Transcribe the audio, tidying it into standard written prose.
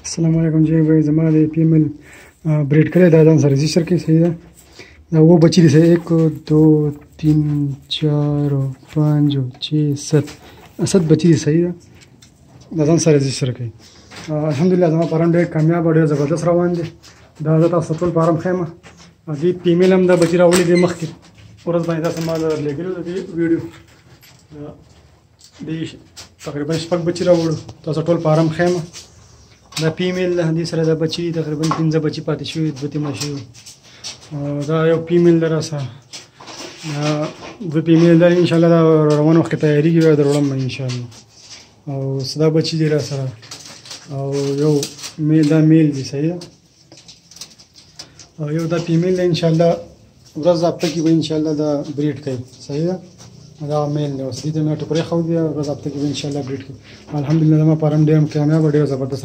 السلام علیکم جی بھائی زما د فیمیل بریډ کړی دا ځان سره رجسټر کړي صحیح ده دا وہ بچی دي صحیح 1 2 3 4 5 6 7 بچی دي صحیح ده دا ځان سره رجسټر کړي الحمدلله زما فارم ډېر کامیاب ډېر زبردست روان دي دا زه تاسو ټول فارم ښیم دې فیمیل هم دا بچی راوړي دي مخکې ورځ باندې داسې ما درلېږلي د دې ویډیو دې تقریبا شپږ بچي راوړو تاسو ټول فارم ښیم دا فیمیل ده دې سره دا بچي تقریبا 15 بچي پاتې شوي دوه تیمه شوي دا یو فیمیل ده راسره دوه فیمیل ده انشاءالله دا روان وخت کې تیارېږي بیا در وړم انشاءالله او دا بچي دي راسره او یو میل دا میل دي صحیح ده او یو دا فیمیل ده انشاءالله ورځ هفته کې به انشاءالله دا بریډ کوي صحیح ده دا میل دی اوس دې ته مې ټوکرې ښودې ورځ هفته کې به انشاءالله بریډ کوي الحمدلله زما فارم ډېر کامیاب ډېر زبردست